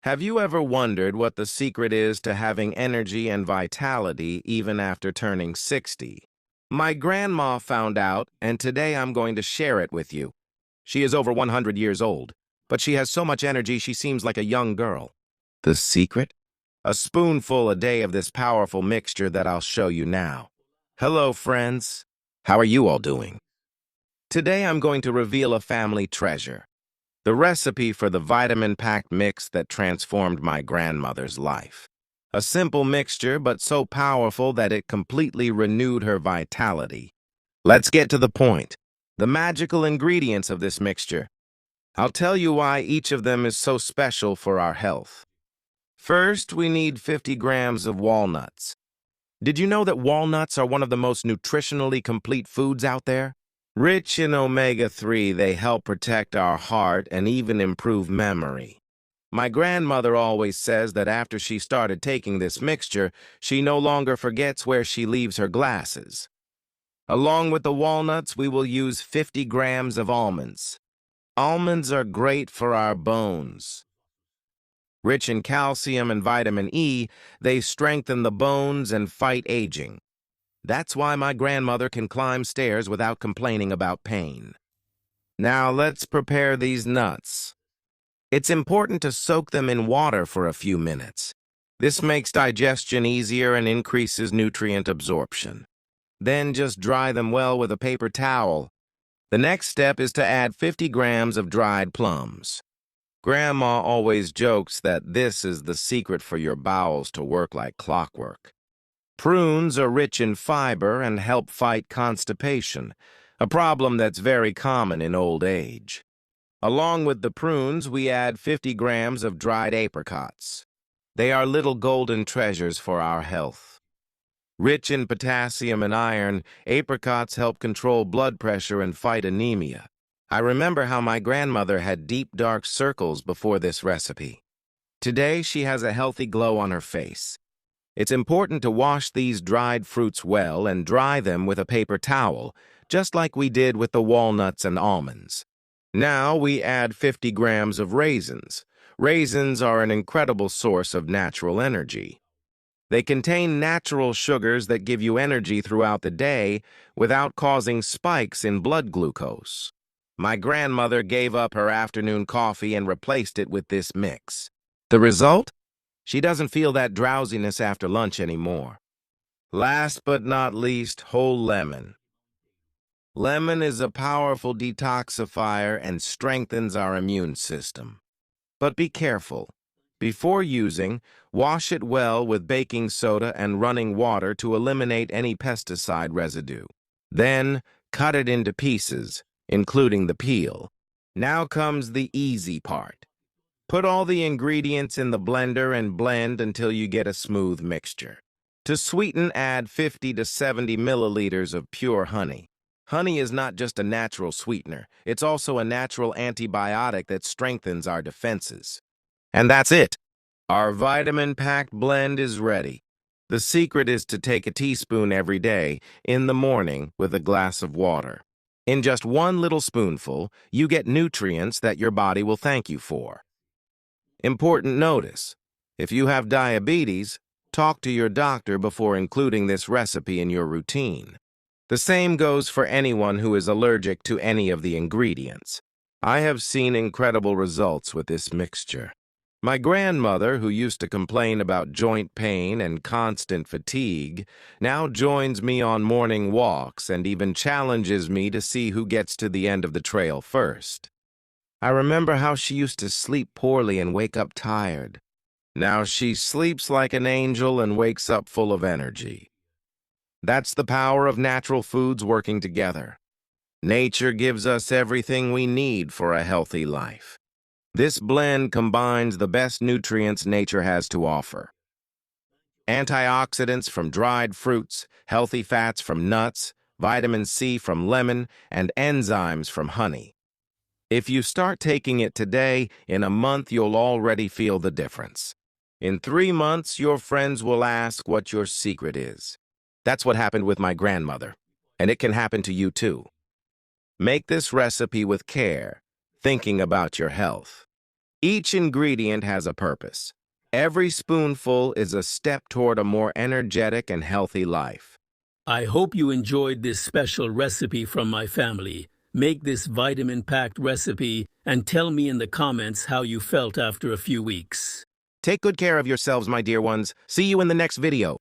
Have you ever wondered what the secret is to having energy and vitality even after turning 60? My grandma found out, and today I'm going to share it with you. She is over 100 years old, but she has so much energy she seems like a young girl. The secret? A spoonful a day of this powerful mixture that I'll show you now. Hello, friends. How are you all doing? Today I'm going to reveal a family treasure. The recipe for the vitamin-packed mix that transformed my grandmother's life. A simple mixture, but so powerful that it completely renewed her vitality. Let's get to the point. The magical ingredients of this mixture. I'll tell you why each of them is so special for our health. First, we need 50 grams of walnuts. Did you know that walnuts are one of the most nutritionally complete foods out there? Rich in omega-3, they help protect our heart and even improve memory. My grandmother always says that after she started taking this mixture, she no longer forgets where she leaves her glasses. Along with the walnuts, we will use 50 grams of almonds. Almonds are great for our bones. Rich in calcium and vitamin E, they strengthen the bones and fight aging. That's why my grandmother can climb stairs without complaining about pain. Now let's prepare these nuts. It's important to soak them in water for a few minutes. This makes digestion easier and increases nutrient absorption. Then just dry them well with a paper towel. The next step is to add 50 grams of dried plums. Grandma always jokes that this is the secret for your bowels to work like clockwork. Prunes are rich in fiber and help fight constipation, a problem that's very common in old age. Along with the prunes, we add 50 grams of dried apricots. They are little golden treasures for our health. Rich in potassium and iron, apricots help control blood pressure and fight anemia. I remember how my grandmother had deep, dark circles before this recipe. Today, she has a healthy glow on her face. It's important to wash these dried fruits well and dry them with a paper towel, just like we did with the walnuts and almonds. Now we add 50 grams of raisins. Raisins are an incredible source of natural energy. They contain natural sugars that give you energy throughout the day without causing spikes in blood glucose. My grandmother gave up her afternoon coffee and replaced it with this mix. The result? She doesn't feel that drowsiness after lunch anymore. Last but not least, whole lemon. Lemon is a powerful detoxifier and strengthens our immune system. But be careful. Before using, wash it well with baking soda and running water to eliminate any pesticide residue. Then, cut it into pieces, including the peel. Now comes the easy part. Put all the ingredients in the blender and blend until you get a smooth mixture. To sweeten, add 50 to 70 milliliters of pure honey. Honey is not just a natural sweetener, it's also a natural antibiotic that strengthens our defenses. And that's it. Our vitamin-packed blend is ready. The secret is to take a teaspoon every day in the morning with a glass of water. In just one little spoonful, you get nutrients that your body will thank you for. Important notice: if you have diabetes, talk to your doctor before including this recipe in your routine. The same goes for anyone who is allergic to any of the ingredients. I have seen incredible results with this mixture. My grandmother, who used to complain about joint pain and constant fatigue, now joins me on morning walks and even challenges me to see who gets to the end of the trail first. I remember how she used to sleep poorly and wake up tired. Now she sleeps like an angel and wakes up full of energy. That's the power of natural foods working together. Nature gives us everything we need for a healthy life. This blend combines the best nutrients nature has to offer. Antioxidants from dried fruits, healthy fats from nuts, vitamin C from lemon, and enzymes from honey. If you start taking it today, in a month you'll already feel the difference. In 3 months, your friends will ask what your secret is. That's what happened with my grandmother, and it can happen to you too. Make this recipe with care, thinking about your health. Each ingredient has a purpose. Every spoonful is a step toward a more energetic and healthy life. I hope you enjoyed this special recipe from my family. Make this vitamin-packed recipe and tell me in the comments how you felt after a few weeks. Take good care of yourselves, my dear ones. See you in the next video.